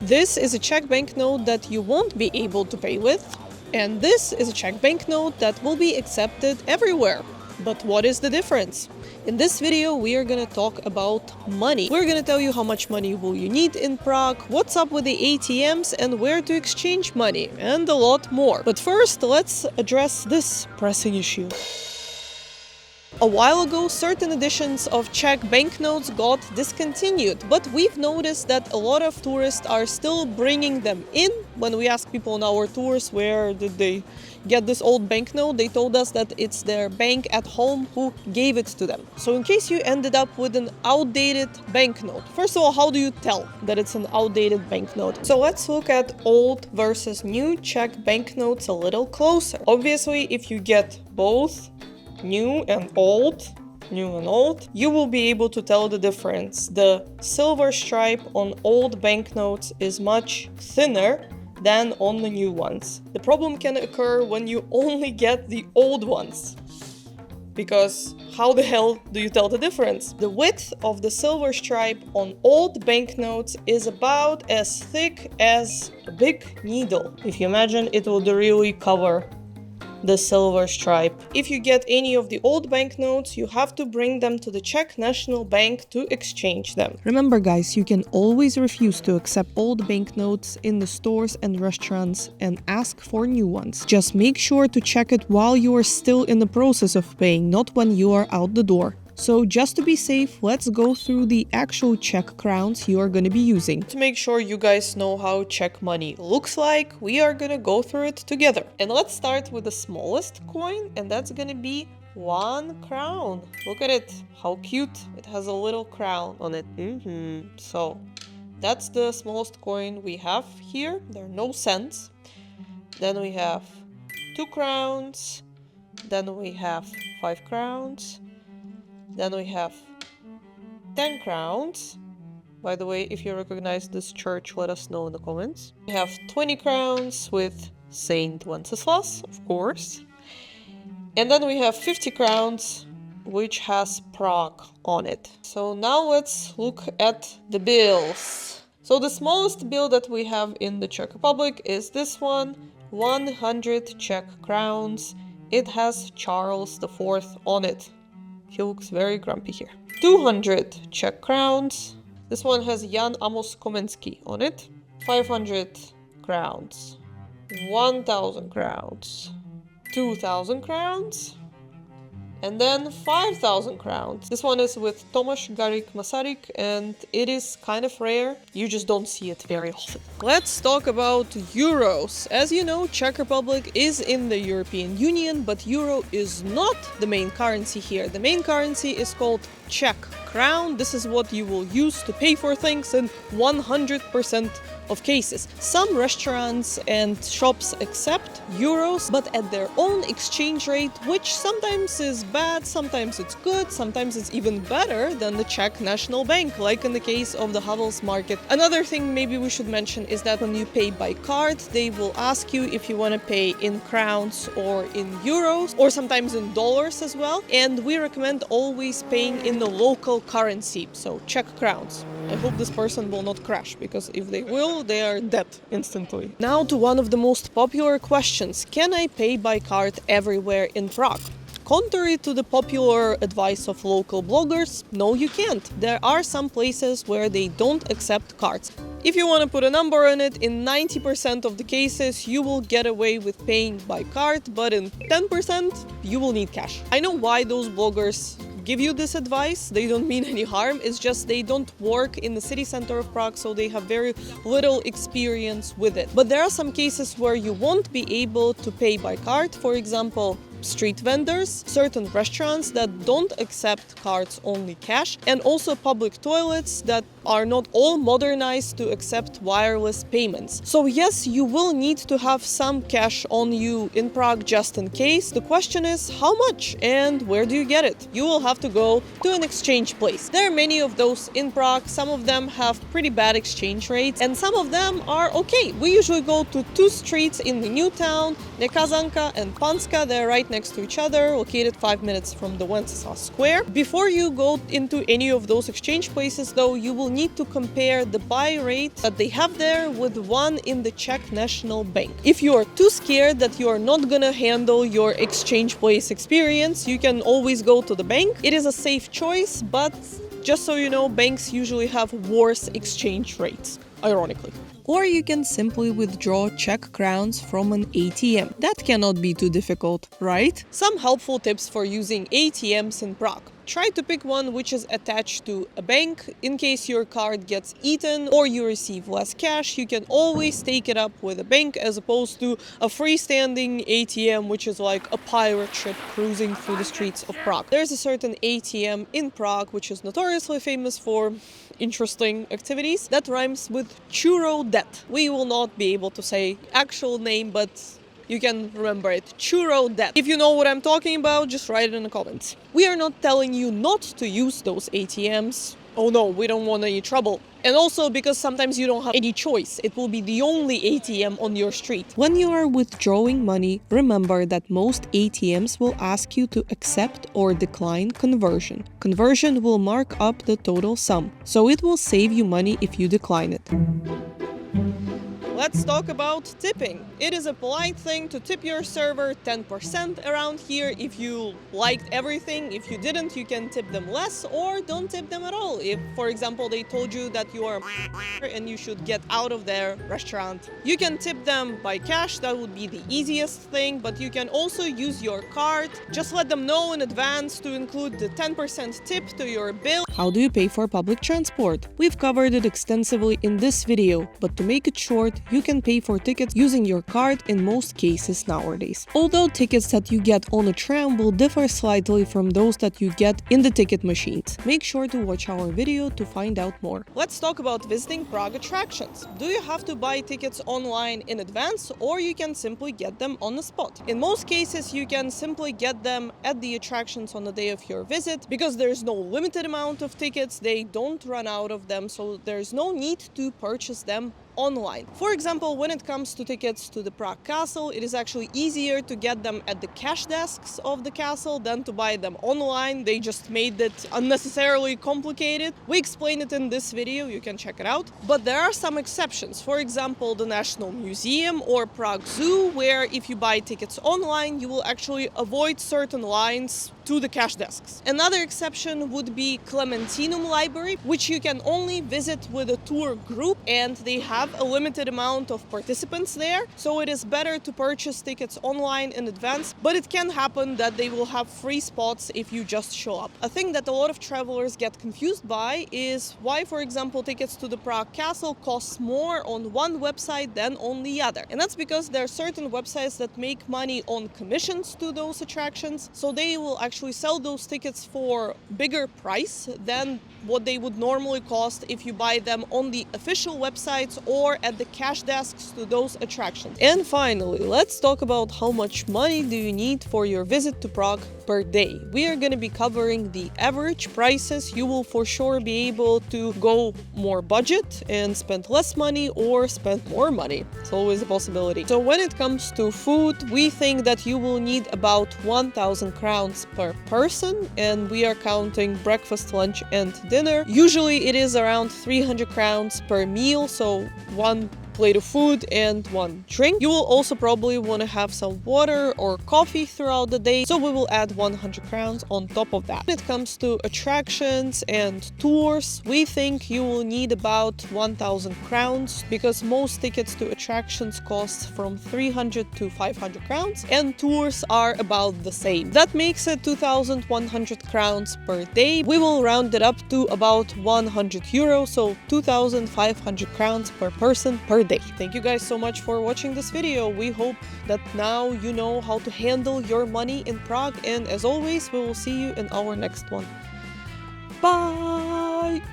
This is a Czech banknote that you won't be able to pay with, and this is a Czech banknote that will be accepted everywhere. But what is the difference? In this video, we are gonna talk about money. We're gonna tell you how much money will you need in Prague, what's up with the ATMs and where to exchange money, and a lot more. But first, let's address this pressing issue. A while ago, certain editions of Czech banknotes got discontinued, but we've noticed that a lot of tourists are still bringing them in. When we ask people on our tours where did they get this old banknote, they told us that it's their bank at home who gave it to them. So in case you ended up with an outdated banknote, first of all, how do you tell that it's an outdated banknote? So let's look at old versus new Czech banknotes a little closer. Obviously, if you get both new and old, you will be able to tell the difference. The silver stripe on old banknotes is much thinner than on the new ones. The problem can occur when you only get the old ones, because how the hell do you tell the difference? The width of the silver stripe on old banknotes is about as thick as a big needle. If you imagine, it will really cover the silver stripe. If you get any of the old banknotes, you have to bring them to the Czech National Bank to exchange them. Remember guys, you can always refuse to accept old banknotes in the stores and restaurants and ask for new ones. Just make sure to check it while you are still in the process of paying, not when you are out the door. So just to be safe, let's go through the actual Czech crowns you are going to be using. To make sure you guys know how Czech money looks like, we are going to go through it together. And let's start with the smallest coin, and that's going to be 1 crown. Look at it, how cute. It has a little crown on it. So that's the smallest coin we have here. There are no cents. Then we have 2 crowns. Then we have 5 crowns. Then we have 10 crowns. By the way, if you recognize this church, let us know in the comments. We have 20 crowns with Saint Wenceslas, of course. And then we have 50 crowns, which has Prague on it. So now let's look at the bills. So the smallest bill that we have in the Czech Republic is this one, 100 Czech crowns. It has Charles IV on it. He looks very grumpy here. 200 Czech crowns. This one has Jan Amos Komenský on it. 500 crowns. 1,000 crowns. 2,000 crowns. And then 5,000 crowns. This one is with Tomáš Garrigue Masaryk, and it is kind of rare. You just don't see it very often. Let's talk about euros. As you know, Czech Republic is in the European Union, but euro is not the main currency here. The main currency is called Czech crown. This is what you will use to pay for things in 100% of cases. Some restaurants and shops accept euros, but at their own exchange rate, which sometimes is bad, sometimes it's good, sometimes it's even better than the Czech National Bank, like in the case of the Havel's market. Another thing maybe we should mention is that when you pay by card, they will ask you if you want to pay in crowns or in euros, or sometimes in dollars as well. And we recommend always paying in the local currency, so Czech crowns. I hope this person will not crash, because if they will, they are dead instantly. Now to one of the most popular questions. Can I pay by card everywhere in Prague? Contrary to the popular advice of local bloggers, no, you can't. There are some places where they don't accept cards. If you want to put a number on it, in 90% of the cases you will get away with paying by card, but in 10% you will need cash. I know why those bloggers give you this advice. They don't mean any harm. It's just they don't work in the city center of Prague, so they have very little experience with it. But there are some cases where you won't be able to pay by card. For example, street vendors, certain restaurants that don't accept cards, only cash, and also public toilets that are not all modernized to accept wireless payments. So yes, you will need to have some cash on you in Prague just in case. The question is how much and where do you get it? You will have to go to an exchange place. There are many of those in Prague. Some of them have pretty bad exchange rates and some of them are okay. We usually go to two streets in the new town, Nekazanka and Panska. They're right right next to each other, located 5 minutes from the Wenceslas Square. Before you go into any of those exchange places, though, you will need to compare the buy rate that they have there with one in the Czech National Bank. If you are too scared that you are not gonna handle your exchange place experience, you can always go to the bank. It is a safe choice, but just so you know, banks usually have worse exchange rates, ironically. Or you can simply withdraw Czech crowns from an ATM. That cannot be too difficult, right? Some helpful tips for using ATMs in Prague. Try to pick one which is attached to a bank. In case your card gets eaten or you receive less cash, you can always take it up with a bank as opposed to a freestanding ATM, which is like a pirate ship cruising through the streets of Prague. There's a certain ATM in Prague which is notoriously famous for interesting activities that rhymes with churro debt. We will not be able to say actual name, but you can remember it. Churro debt. If you know what I'm talking about, just write it in the comments. We are not telling you not to use those ATMs. Oh no, we don't want any trouble. And also because sometimes you don't have any choice. It will be the only ATM on your street. When you are withdrawing money, remember that most ATMs will ask you to accept or decline conversion. Conversion will mark up the total sum, so it will save you money if you decline it. Let's talk about tipping. It is a polite thing to tip your server 10% around here if you liked everything. If you didn't, you can tip them less or don't tip them at all. If, for example, they told you that you are and you should get out of their restaurant. You can tip them by cash, that would be the easiest thing, but you can also use your card. Just let them know in advance to include the 10% tip to your bill. How do you pay for public transport? We've covered it extensively in this video, but to make it short, you can pay for tickets using your card in most cases nowadays. Although tickets that you get on a tram will differ slightly from those that you get in the ticket machines. Make sure to watch our video to find out more. Let's talk about visiting Prague attractions. Do you have to buy tickets online in advance, or you can simply get them on the spot? In most cases, you can simply get them at the attractions on the day of your visit. Because there's no limited amount of tickets, they don't run out of them, so there's no need to purchase them online. For example, when it comes to tickets to the Prague Castle, it is actually easier to get them at the cash desks of the castle than to buy them online. They just made it unnecessarily complicated. We explain it in this video, you can check it out. But there are some exceptions. For example, the National Museum or Prague Zoo, where if you buy tickets online, you will actually avoid certain lines to the cash desks. Another exception would be Clementinum Library, which you can only visit with a tour group, and they have a limited amount of participants there, so it is better to purchase tickets online in advance, but it can happen that they will have free spots if you just show up. A thing that a lot of travelers get confused by is why, for example, tickets to the Prague Castle costs more on one website than on the other. And that's because there are certain websites that make money on commissions to those attractions, so they will actually sell those tickets for bigger price than what they would normally cost if you buy them on the official websites or at the cash desks to those attractions. And finally, let's talk about how much money do you need for your visit to Prague per day. We are going to be covering the average prices. You will for sure be able to go more budget and spend less money or spend more money. It's always a possibility. So when it comes to food, we think that you will need about 1,000 crowns per person, and we are counting breakfast, lunch and dinner. Usually it is around 300 crowns per meal, so one plate of food and one drink. You will also probably want to have some water or coffee throughout the day, so we will add 100 crowns on top of that. When it comes to attractions and tours, we think you will need about 1,000 crowns because most tickets to attractions cost from 300 to 500 crowns and tours are about the same. That makes it 2,100 crowns per day. We will round it up to about 100 euros, so 2,500 crowns per person per day. Thank you guys so much for watching this video. We hope that now you know how to handle your money in Prague, and as always, we will see you in our next one. Bye!